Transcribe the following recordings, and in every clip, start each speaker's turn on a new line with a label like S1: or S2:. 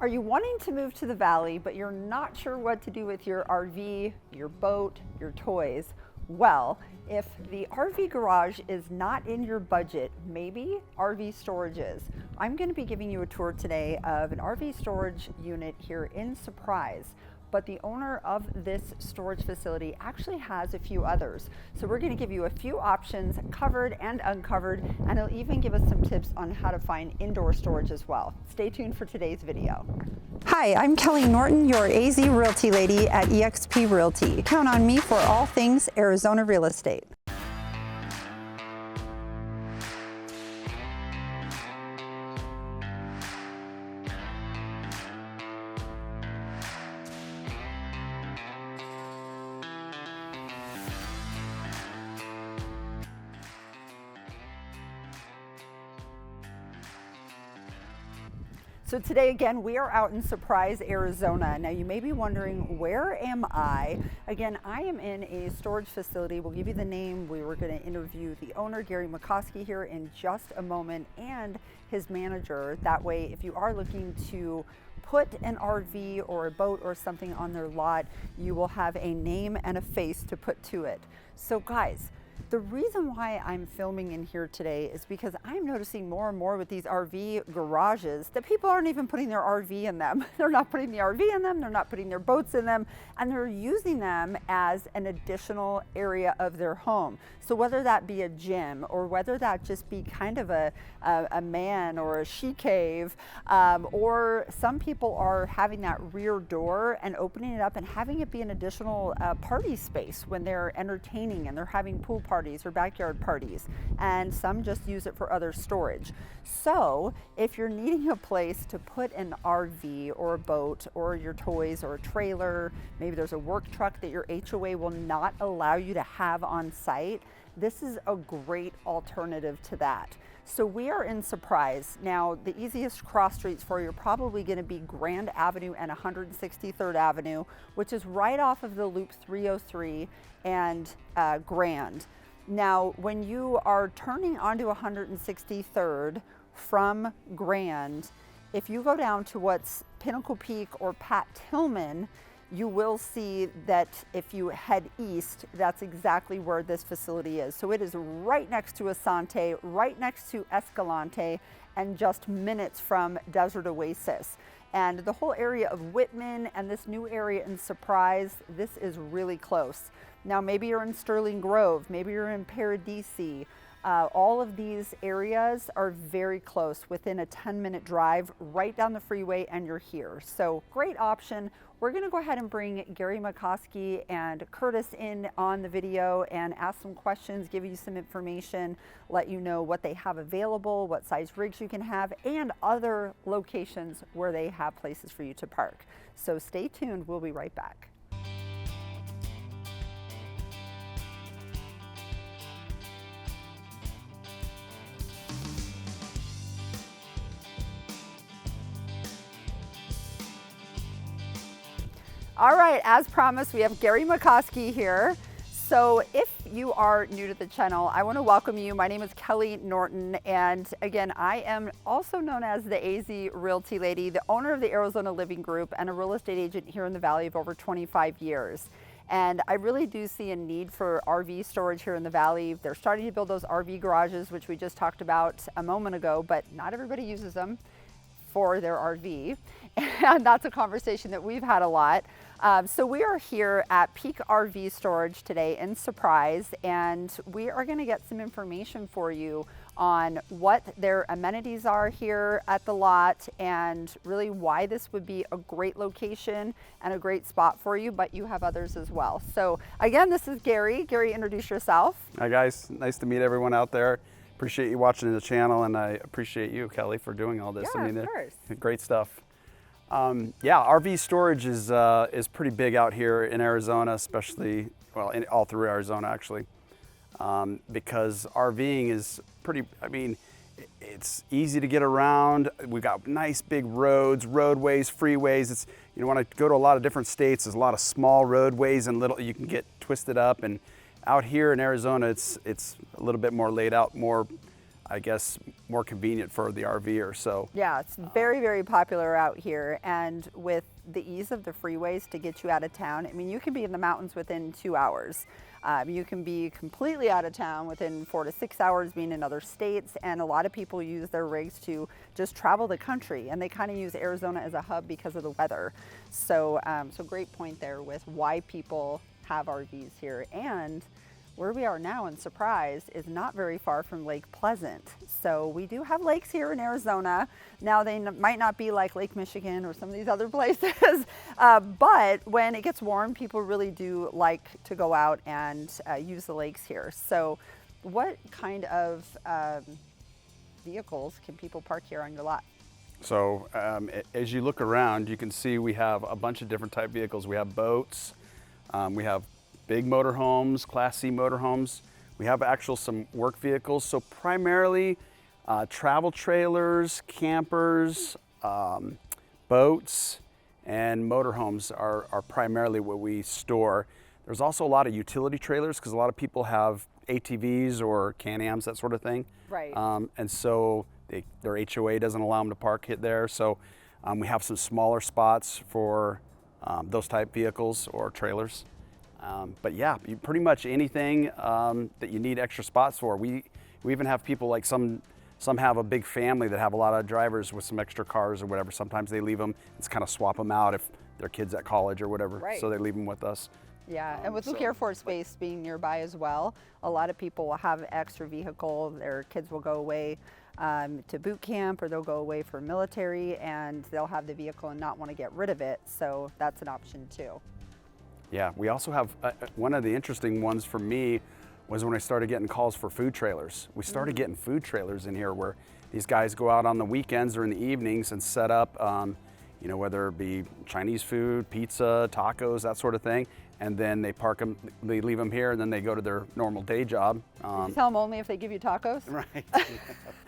S1: Are you wanting to move to the Valley, but you're not sure what to do with your RV, your boat, your toys? Well, if the RV garage is not in your budget, maybe RV storage is. I'm going to be giving you a tour today of an RV storage unit here in Surprise. But the owner of this storage facility actually has a few others. So we're going to give you a few options, covered and uncovered, and he'll even give us some tips on how to find indoor storage as well. Stay tuned for today's video. Hi, I'm Kelly Norton, your AZ Realty lady at eXp Realty. Count on me for all things Arizona real estate. So today again, we are out in Surprise, Arizona. Now you may be wondering, where am I? Again, I am in a storage facility. We'll give you the name. We were going to interview the owner, Gary McCoskey, here in just a moment, and his manager. That way, if you are looking to put an RV or a boat or something on their lot, you will have a name and a face to put to it. So guys, the reason why I'm filming in here today is because I'm noticing more and more with these RV garages that people aren't even putting their RV in them. They're not putting the RV in them, they're not putting their boats in them, and they're using them as an additional area of their home. So whether that be a gym or whether that just be kind of a man or a she cave, or some people are having that rear door and opening it up and having it be an additional party space when they're entertaining and they're having pool parties or backyard parties, and some just use it for other storage. So if you're needing a place to put an RV or a boat or your toys or a trailer, maybe there's a work truck that your HOA will not allow you to have on site, this is a great alternative to that. So we are in Surprise. Now, the easiest cross streets for you are probably going to be Grand Avenue and 163rd Avenue, which is right off of the Loop 303 and Grand. Now, when you are turning onto 163rd from Grand, if you go down to what's Pinnacle Peak or Pat Tillman, you will see that if you head east, that's exactly where this facility is. So it is right next to Asante, right next to Escalante, and just minutes from Desert Oasis. And the whole area of Whitman and this new area in Surprise, this is really close. Now maybe you're in Sterling Grove, maybe you're in Paradisi. All of these areas are very close, within a 10-minute drive right down the freeway, and you're here. So great option. We're going to go ahead and bring Gary McCoskey and Curtis in on the video and ask some questions, give you some information, let you know what they have available, what size rigs you can have, and other locations where they have places for you to park. So stay tuned. We'll be right back. All right, as promised, we have Gary McCoskey here. So if you are new to the channel, I want to welcome you. My name is Kelly Norton, and again, I am also known as the AZ Realty Lady, the owner of the Arizona Living Group, and a real estate agent here in the Valley of over 25 years. And I really do see a need for RV storage here in the Valley. They're starting to build those RV garages, which we just talked about a moment ago, but not everybody uses them for their RV. And that's a conversation that we've had a lot. So we are here at Peak RV Storage today in Surprise, and we are going to get some information for you on what their amenities are here at the lot and really why this would be a great location and a great spot for you, but you have others as well. So again, this is Gary. Gary, introduce yourself.
S2: Hi guys, nice to meet everyone out there. Appreciate you watching the channel, and I appreciate you, Kelly, for doing all this.
S1: Yeah,
S2: I mean,
S1: of course.
S2: Great stuff. Yeah, RV storage is pretty big out here in Arizona, especially, well, all through Arizona actually, because RVing is pretty, I mean, it's easy to get around. We've got nice big roads, roadways, freeways. It's, you want to go to a lot of different states. There's a lot of small roadways and little, you can get twisted up. And out here in Arizona, it's a little bit more laid out, more, I guess, more convenient for the RVer. So
S1: yeah, it's very, very popular out here. And with the ease of the freeways to get you out of town, I mean, you can be in the mountains within 2 hours. You can be completely out of town within 4 to 6 hours, being in other states. And a lot of people use their rigs to just travel the country, and they kind of use Arizona as a hub because of the weather. So, so great point there with why people have RVs here. And where we are now in Surprise is not very far from Lake Pleasant. So we do have lakes here in Arizona. Now they might not be like Lake Michigan or some of these other places, but when it gets warm, people really do like to go out and use the lakes here. So what kind of vehicles can people park here on your lot?
S2: So as you look around, you can see we have a bunch of different type vehicles. We have boats, we have big motorhomes, Class C motorhomes. We have some work vehicles. So primarily travel trailers, campers, boats, and motorhomes are primarily what we store. There's also a lot of utility trailers because a lot of people have ATVs or Can-Ams, that sort of thing.
S1: Right.
S2: And so their HOA doesn't allow them to park it there. So we have some smaller spots for those type vehicles or trailers. But yeah, pretty much anything that you need extra spots for. We even have people like some have a big family that have a lot of drivers with some extra cars or whatever. Sometimes they leave them, it's kind of swap them out if their kids at college or whatever.
S1: Right.
S2: So they leave them with us.
S1: Yeah, and with Luke Air Force Base being nearby as well, a lot of people will have an extra vehicle. Their kids will go away to boot camp, or they'll go away for military, and they'll have the vehicle and not want to get rid of it. So that's an option too.
S2: Yeah, we also have, one of the interesting ones for me was when I started getting calls for food trailers. We started getting food trailers in here where these guys go out on the weekends or in the evenings and set up, you know, whether it be Chinese food, pizza, tacos, that sort of thing. And then they park them, they leave them here, and then they go to their normal day job.
S1: You tell them only if they give you tacos?
S2: Right.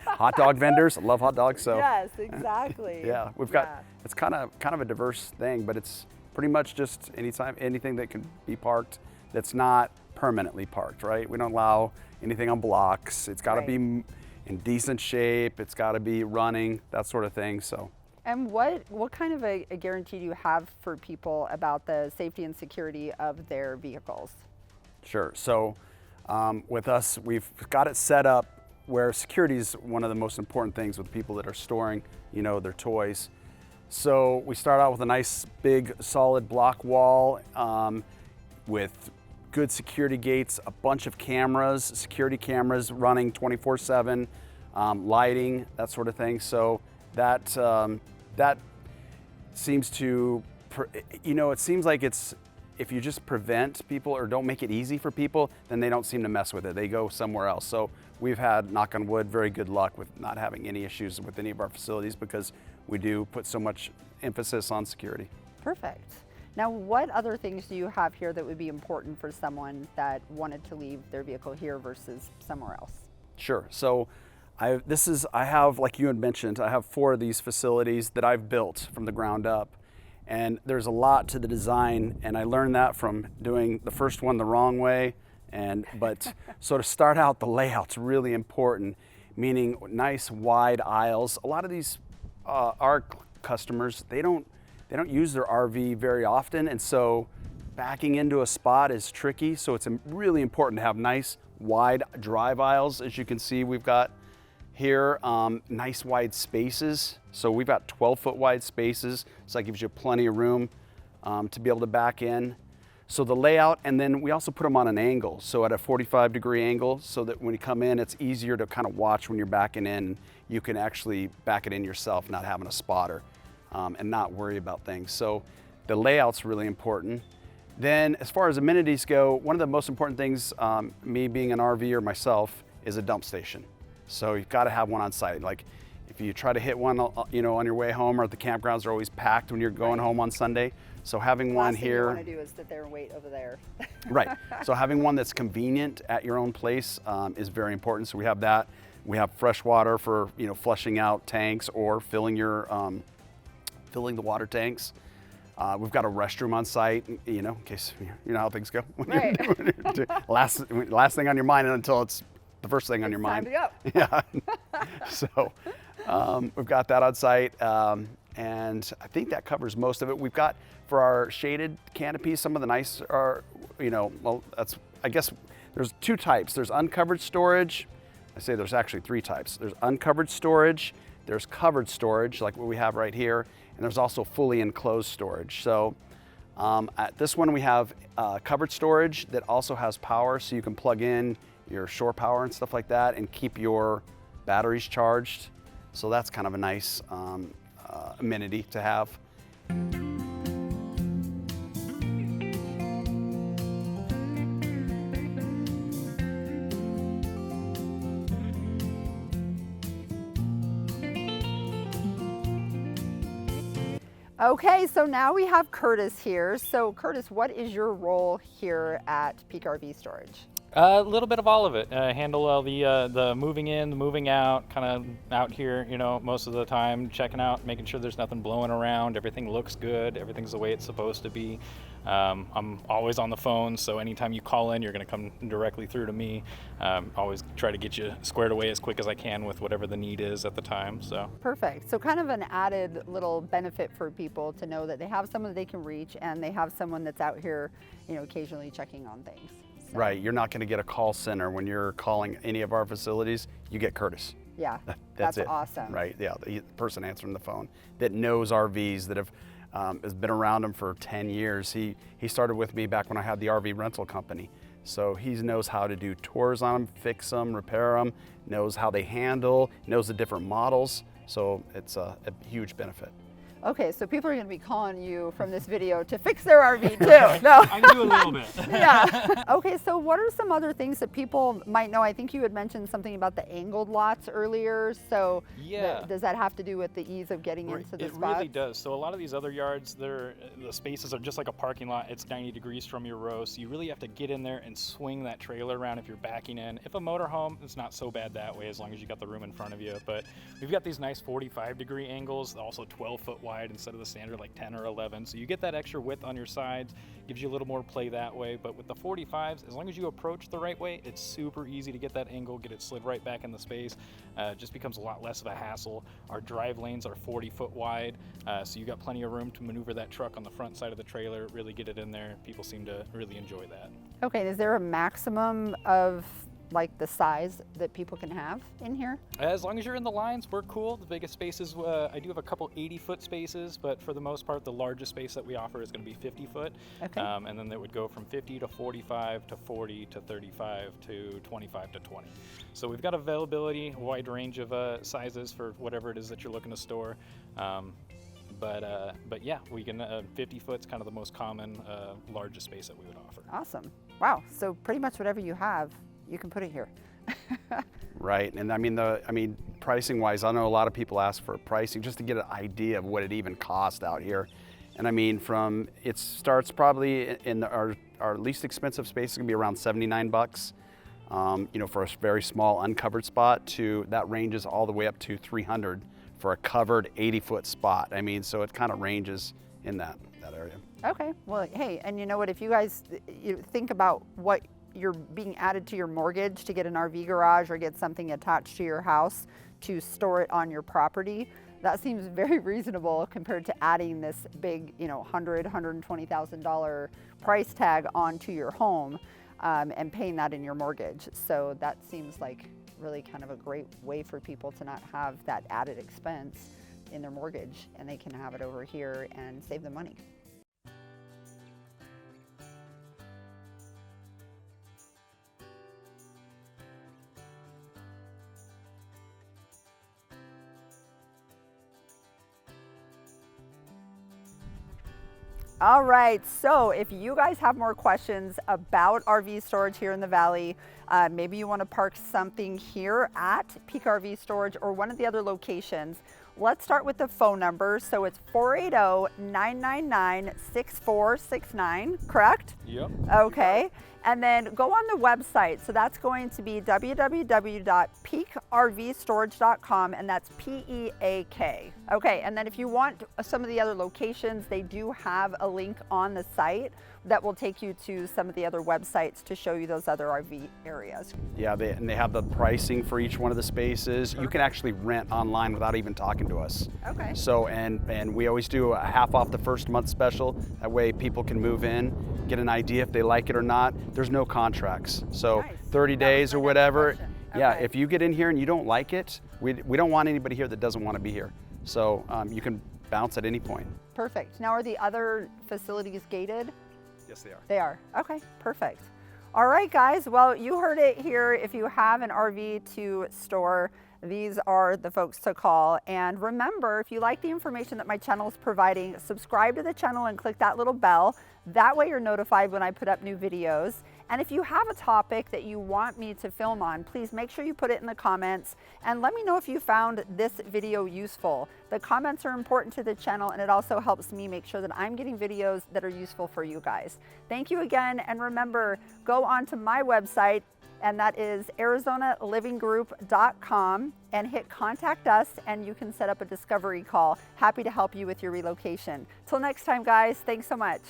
S2: Hot dog vendors, I love hot dogs. So
S1: yes, exactly.
S2: yeah, we've got, it's kind of a diverse thing, but it's pretty much just anything that can be parked that's not permanently parked, right? We don't allow anything on blocks. It's got to be in decent shape. It's got to be running, that sort of thing. So.
S1: And what kind of a guarantee do you have for people about the safety and security of their vehicles?
S2: Sure. So with us, we've got it set up where security is one of the most important things with people that are storing, you know, their toys. So we start out with a nice big solid block wall with good security gates, a bunch of cameras, security cameras running 24/7, lighting, that sort of thing. So that seems to, you know, it seems like it's, if you just prevent people or don't make it easy for people, then they don't seem to mess with it. They go somewhere else. So we've had, knock on wood, very good luck with not having any issues with any of our facilities because we do put so much emphasis on security. Perfect.
S1: Now, what other things do you have here that would be important for someone that wanted to leave their vehicle here versus somewhere else?
S2: Sure. So I have, like you had mentioned, I have 4 of these facilities that I've built from the ground up. And there's a lot to the design, and I learned that from doing the first one the wrong way. But so to start out, the layout's really important, meaning nice wide aisles. A lot of these our customers, they don't use their RV very often, and so backing into a spot is tricky. So it's really important to have nice wide drive aisles. As you can see, we've got here nice wide spaces. So we've got 12-foot wide spaces, so that gives you plenty of room to be able to back in. So the layout, and then we also put them on an angle, so at a 45-degree angle, so that when you come in, it's easier to kind of watch when you're backing in. You can actually back it in yourself, not having a spotter, and not worry about things. So the layout's really important. Then as far as amenities go, one of the most important things, me being an RVer myself, is a dump station. So you've got to have one on site. Like if you try to hit one, you know, on your way home, or at the campgrounds are always packed when you're going home on Sunday. So having one here.
S1: Last thing you want to do is sit there and wait over there.
S2: Right. So having one that's convenient at your own place is very important. So we have that. We have fresh water for, you know, flushing out tanks or filling the water tanks. We've got a restroom on site, you know, in case you know how things go.
S1: Right.
S2: last thing on your mind until it's the first thing on your mind.
S1: Time to go.
S2: Yeah. So we've got that on site, and I think that covers most of it. We've got for our shaded canopies, some of the nice are, well, I guess there's two types. There's uncovered storage. I say there's actually three types. There's uncovered storage, there's covered storage, like what we have right here, and there's also fully enclosed storage. So at this one we have covered storage that also has power, so you can plug in your shore power and stuff like that and keep your batteries charged. So that's kind of a nice amenity to have.
S1: Okay, so now we have Curtis here. So Curtis, what is your role here at Peak RV Storage?
S3: A little bit of all of it. Handle all the moving in, the moving out, kind of out here, most of the time, checking out, making sure there's nothing blowing around, everything looks good, everything's the way it's supposed to be. I'm always on the phone, so anytime you call in, you're going to come directly through to me. Always try to get you squared away as quick as I can with whatever the need is at the time. So
S1: perfect. So kind of an added little benefit for people to know that they have someone that they can reach, and they have someone that's out here, occasionally checking on things. So.
S2: Right, you're not going to get a call center when you're calling any of our facilities. You get Curtis.
S1: Yeah,
S2: that's it.
S1: Awesome.
S2: Right, yeah, the person answering the phone that knows RVs, that has been around them for 10 years. He started with me back when I had the RV rental company. So he knows how to do tours on them, fix them, repair them, knows how they handle, knows the different models. So it's a huge benefit.
S1: Okay, so people are going to be calling you from this video to fix their RV too. No.
S3: I can do a little bit.
S1: Yeah. Okay, so what are some other things that people might know? I think you had mentioned something about the angled lots earlier. So
S3: yeah,
S1: does that have to do with the ease of getting into the spots?
S3: It really does. So a lot of these other yards, the spaces are just like a parking lot. It's 90 degrees from your row, so you really have to get in there and swing that trailer around if you're backing in. If a motorhome, it's not so bad that way as long as you got the room in front of you. But we've got these nice 45-degree angles, also 12-foot wide instead of the standard like 10 or 11. So you get that extra width on your sides, gives you a little more play that way. But with the 45s, as long as you approach the right way, it's super easy to get that angle, get it slid right back in the space. It just becomes a lot less of a hassle. Our drive lanes are 40-foot wide, so you got plenty of room to maneuver that truck on the front side of the trailer, really get it in there. People seem to really enjoy that.
S1: Okay, is there a maximum of like the size that people can have in here?
S3: As long as you're in the lines, we're cool. The biggest spaces, I do have a couple 80-foot spaces, but for the most part, the largest space that we offer is going to be 50-foot.
S1: Okay.
S3: And then that would go from 50 to 45 to 40 to 35 to 25 to 20. So we've got availability, a wide range of sizes for whatever it is that you're looking to store. But yeah, we can, 50 foot's kind of the most common, largest space that we would offer.
S1: Awesome. Wow. So pretty much whatever you have, you can put it here.
S2: Right, and I mean pricing wise, I know a lot of people ask for pricing just to get an idea of what it even costs out here. And I mean, it starts probably in our least expensive space is gonna be around 79 bucks. For a very small uncovered spot, to that ranges all the way up to 300 for a covered 80-foot spot. I mean, so it kind of ranges in that area.
S1: Okay, well, hey, and you know what, if you guys think about what you're being added to your mortgage to get an RV garage or get something attached to your house to store it on your property, that seems very reasonable compared to adding this big, $120,000 price tag onto your home and paying that in your mortgage. So that seems like really kind of a great way for people to not have that added expense in their mortgage, and they can have it over here and save the money. All right, so if you guys have more questions about RV storage here in the Valley, maybe you want to park something here at Peak RV Storage or one of the other locations, let's start with the phone number. So it's 480-999-6469, correct?
S3: Yep.
S1: Okay, And then go on the website. So that's going to be www.peakrvstorage.com, and that's P-E-A-K. Okay, and then if you want some of the other locations, they do have a link on the site that will take you to some of the other websites to show you those other RV areas.
S2: Yeah, and they have the pricing for each one of the spaces. You can actually rent online without even talking to us.
S1: Okay.
S2: So, and we always do a half off the first month special. That way people can move in, get an idea if they like it or not. There's no contracts. So
S1: Nice.
S2: 30
S1: That was
S2: days
S1: my
S2: or
S1: next
S2: whatever.
S1: question.
S2: Yeah,
S1: Okay.
S2: if you get in here and you don't like it, we don't want anybody here that doesn't want to be here. So you can bounce at any point.
S1: Perfect. Now, are the other facilities gated?
S2: Yes, they are.
S1: They are. Okay, perfect. All right, guys. Well, you heard it here. If you have an RV to store, these are the folks to call. And remember, if you like the information that my channel is providing, subscribe to the channel and click that little bell. That way you're notified when I put up new videos. And if you have a topic that you want me to film on, please make sure you put it in the comments and let me know if you found this video useful. The comments are important to the channel, and it also helps me make sure that I'm getting videos that are useful for you guys. Thank you again, and remember, go onto my website, and that is ArizonaLivingGroup.com, and hit contact us, and you can set up a discovery call. Happy to help you with your relocation. Till next time, guys, thanks so much.